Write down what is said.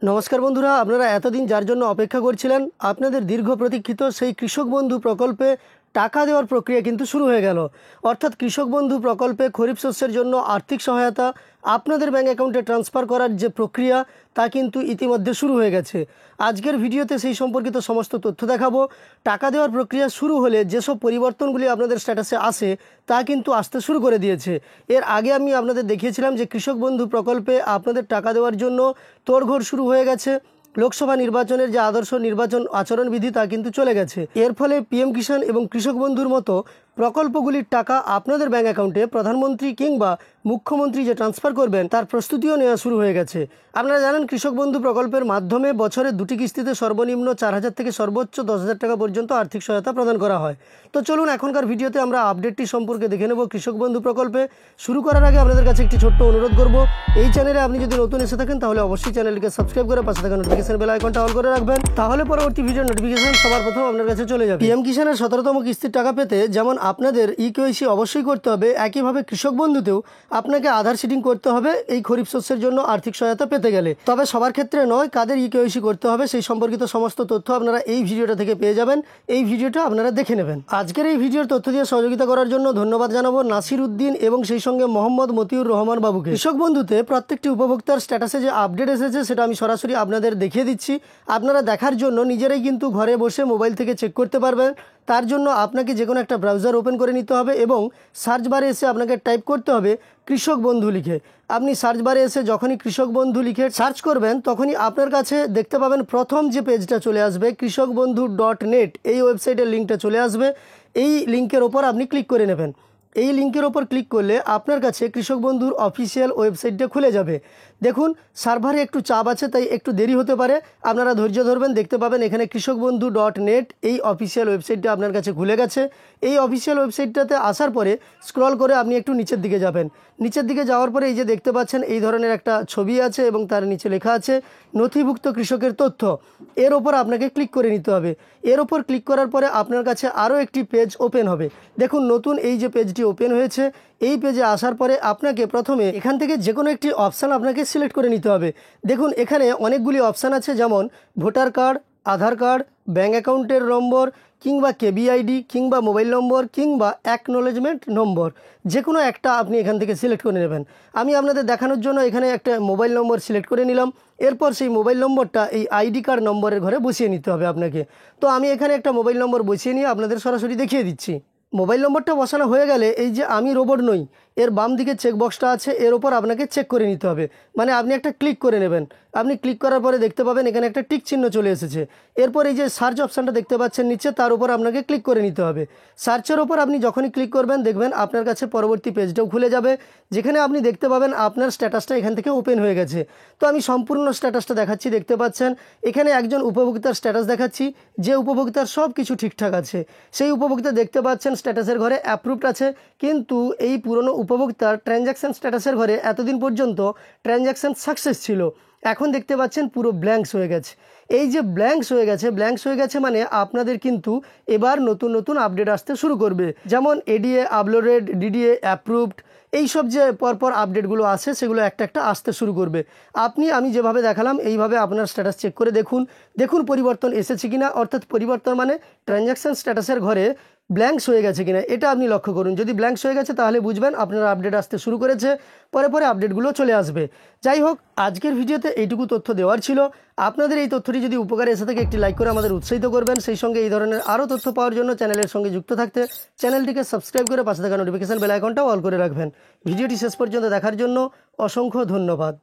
নমস্কার বন্ধুরা, আপনারা এতদিন যার জন্য অপেক্ষা করছিলেন আপনাদের দীর্ঘ প্রতীক্ষিত সেই কৃষক বন্ধু প্রকল্পে টাকা দেওয়ার প্রক্রিয়া কিন্তু শুরু হয়ে গেল। অর্থাৎ কৃষক বন্ধু প্রকল্পে খরিফ শস্যের জন্য আর্থিক সহায়তা আপনাদের ব্যাঙ্ক অ্যাকাউন্টে ট্রান্সফার করার যে প্রক্রিয়া তা কিন্তু ইতিমধ্যে শুরু হয়ে গেছে। আজকের ভিডিওতে সেই সম্পর্কিত সমস্ত তথ্য দেখাবো। টাকা দেওয়ার প্রক্রিয়া শুরু হলে যেসব পরিবর্তনগুলি আপনাদের স্ট্যাটাসে আসে তা কিন্তু আসতে শুরু করে দিয়েছে। এর আগে আমি আপনাদের দেখিয়েছিলাম যে কৃষক বন্ধু প্রকল্পে আপনাদের টাকা দেওয়ার জন্য তোড়ঘোড় শুরু হয়ে গেছে। লোকসভা নির্বাচনের যে আদর্শ নির্বাচন আচরণবিধি তা কিন্তু চলে গেছে। এর ফলে পিএম কিষাণ এবং কৃষক বন্ধুর মতো প্রকল্পগুলির টাকা আপনাদের ব্যাঙ্ক অ্যাকাউন্টে প্রধানমন্ত্রী কিংবা মুখ্যমন্ত্রী যে ট্রান্সফার করবেন তার প্রস্তুতিও নেওয়া শুরু হয়ে গেছে। আপনারা জানেন কৃষক বন্ধু প্রকল্পের মাধ্যমে বছরে 2টি কিস্তিতে সর্বনিম্ন 4,000 থেকে সর্বোচ্চ 10,000 টাকা পর্যন্ত আর্থিক সহায়তা প্রদান করা হয়। তো চলুন এখনকার ভিডিওতে আমরা আপডেটটি সম্পর্কে দেখে নেব কৃষক বন্ধু প্রকল্পে। শুরু করার আগে আপনাদের কাছে একটি ছোট্ট অনুরোধ করব, এই চ্যানেলে আপনি যদি নতুন এসে থাকেন তাহলে অবশ্যই চ্যানেলটিকে সাবস্ক্রাইব করে পাশে থাকা নোটিফিকেশন বেল আইকনটা অন করে রাখবেন, তাহলে পরবর্তী ভিডিওর নোটিফিকেশন সবার প্রথম আপনার কাছে চলে যাবে। পিএম কিষাণের 17তম কিস্তির টাকা পেতে যেমন আপনাদের ইকেওয়াইসি অবশ্যই করতে হবে, একইভাবে কৃষক বন্ধুতেও আপনাকে আধার সিডিং করতে হবে এই খরিফ শস্যের জন্য আর্থিক সহায়তা পেতে গেলে। তবে সবার ক্ষেত্রে নয়, কাদের ইকেওয়াইসি করতে হবে সেই সম্পর্কিত সমস্ত তথ্য আপনারা এই ভিডিওটা থেকে পেয়ে যাবেন। এই ভিডিওটা আপনারা দেখে নেবেন। আজকের এই ভিডিওর তথ্য দিয়ে সহযোগিতা করার জন্য ধন্যবাদ জানাবো নাসির উদ্দিন এবং সেই সঙ্গে মোহাম্মদ মতিউর রহমান বাবুকে। কৃষক বন্ধুতে প্রত্যেকটি উপভোক্তার স্ট্যাটাসে যে আপডেট এসেছে সেটা আমি সরাসরি আপনাদের দেখিয়ে দিচ্ছি। আপনারা দেখার জন্য নিজেরাই কিন্তু ঘরে বসে মোবাইল থেকে চেক করতে পারবেন। তার জন্য আপনাকে যে কোনো একটা ব্রাউজার ওপেন করে নিতে হবে এবং সার্চ বারে এসে আপনাকে টাইপ করতে হবে কৃষক বন্ধু লিখে। আপনি সার্চ বারে এসে যখনই কৃষক বন্ধু লিখে সার্চ করবেন তখনই আপনার কাছে দেখতে পাবেন প্রথম যে পেজটা চলে আসবে কৃষকবন্ধু.net, এই ওয়েবসাইটের লিঙ্কটা চলে আসবে। এই লিঙ্কের ওপর আপনি ক্লিক করে নেবেন। এই লিঙ্কের ওপর ক্লিক করলে আপনার কাছে কৃষক বন্ধুর অফিসিয়াল ওয়েবসাইটটা খুলে যাবে। দেখুন সার্ভারে একটু চাপ আছে তাই একটু দেরি হতে পারে, আপনারা ধৈর্য ধরবেন। দেখতে পাবেন এখানে কৃষকবন্ধু.net এই অফিসিয়াল ওয়েবসাইটটা আপনার কাছে খুলে গেছে। এই অফিসিয়াল ওয়েবসাইটটাতে আসার পরে স্ক্রল করে আপনি একটু নিচের দিকে যাবেন। নিচের দিকে যাওয়ার পরে এই যে দেখতে পাচ্ছেন এই ধরনের একটা ছবি আছে এবং তার নিচে লেখা আছে নথিভুক্ত কৃষকের তথ্য। এর ওপর আপনাকে ক্লিক করে নিতে হবে। এর ওপর ক্লিক করার পরে আপনার কাছে আরও একটি পেজ ওপেন হবে। দেখুন নতুন এই যে পেজটি ওপেন হয়েছে, এই পেজে আসার পরে আপনাকে প্রথমে এখান থেকে যে কোনো একটি অপশান আপনাকে সিলেক্ট করে নিতে হবে। দেখুন এখানে অনেকগুলি অপশান আছে, যেমন ভোটার কার্ড, আধার কার্ড, ব্যাঙ্ক অ্যাকাউন্টের নম্বর কিংবা কেবিআইডি কিংবা মোবাইল নম্বর কিংবা অ্যাকনোলেজমেন্ট নম্বর, যে কোনো একটা আপনি এখান থেকে সিলেক্ট করে নেবেন। আমি আপনাদের দেখানোর জন্য এখানে একটা মোবাইল নম্বর সিলেক্ট করে নিলাম। এরপর সেই মোবাইল নম্বরটা এই আইডি কার্ড নম্বরের ঘরে বসিয়ে নিতে হবে আপনাকে। তো আমি এখানে একটা মোবাইল নম্বর বসিয়ে নিয়ে আপনাদের সরাসরি দেখিয়ে দিচ্ছি। মোবাইল নম্বরটা বসানো হয়ে গেলে এই যে আমি রোবট নই এর বাম দিকে চেকবক্সটা আছে, এর ওপর আপনাকে চেক করে নিতে হবে, মানে আপনি একটা ক্লিক করে নেবেন। আপনি ক্লিক করার পরে দেখতে পাবেন এখানে একটা টিক চিহ্ন চলে এসেছে। এরপর এই যে সার্চ অপশানটা দেখতে পাচ্ছেন নিচে, তার উপর আপনাকে ক্লিক করে নিতে হবে। সার্চের ওপর আপনি যখনই ক্লিক করবেন দেখবেন আপনার কাছে পরবর্তী পেজটাও খুলে যাবে, যেখানে আপনি দেখতে পাবেন আপনার স্ট্যাটাসটা এখান থেকে ওপেন হয়ে গেছে। তো আমি সম্পূর্ণ স্ট্যাটাসটা দেখাচ্ছি। দেখতে পাচ্ছেন এখানে একজন উপভোক্তার স্ট্যাটাস দেখাচ্ছি, যে উপভোক্তার সব কিছু ঠিকঠাক আছে। সেই উপভোক্তা দেখতে পাচ্ছেন স্ট্যাটাসের ঘরে অ্যাপ্রুভড আছে, কিন্তু এই পুরনো উপভোক্তার ট্রানজ্যাকশান স্ট্যাটাসের ঘরে এতদিন পর্যন্ত ট্রানজ্যাকশান সাকসেস ছিল। এখন দেখতে পাচ্ছেন পুরো ব্ল্যাঙ্কস হয়ে গেছে। এই যে ব্ল্যাঙ্কস হয়ে গেছে মানে আপনাদের কিন্তু এবার নতুন নতুন আপডেট আসতে শুরু করবে, যেমন এডিএ আপলোডেড, ডিডিএ অ্যাপ্রুভড, এইসব যে পরপর আপডেটগুলো আসে সেগুলো একটা একটা আসতে শুরু করবে। আমি যেভাবে দেখালাম এইভাবে আপনার স্ট্যাটাস চেক করে দেখুন পরিবর্তন এসেছে কিনা, অর্থাৎ পরিবর্তন মানে ট্রানজ্যাকশান স্ট্যাটাসের ঘরে ব্ল্যাঙ্কস হয়ে গেছে কিনা এটা আপনি লক্ষ্য করুন। যদি ব্ল্যাঙ্কস হয়ে গেছে তাহলে বুঝবেন আপনার আপডেট আসতে শুরু করেছে, পরে আপডেটগুলো চলে আসবে। যাই হোক, আজকের ভিডিওতে এইটুকু তথ্য দেওয়ার ছিল। আপনাদের এই তথ্যটি যদি উপকারে এসে থাকে একটি লাইক করে আমাদের উৎসাহিত করবেন। সেই সঙ্গে এই ধরনের আরও তথ্য পাওয়ার জন্য চ্যানেলের সঙ্গে যুক্ত থাকতে চ্যানেলটিকে সাবস্ক্রাইব করে পাশে থাকা নোটিফিকেশন বেল আইকনটাও অল করে রাখবেন। ভিডিওটি শেষ পর্যন্ত দেখার জন্য অসংখ্য ধন্যবাদ।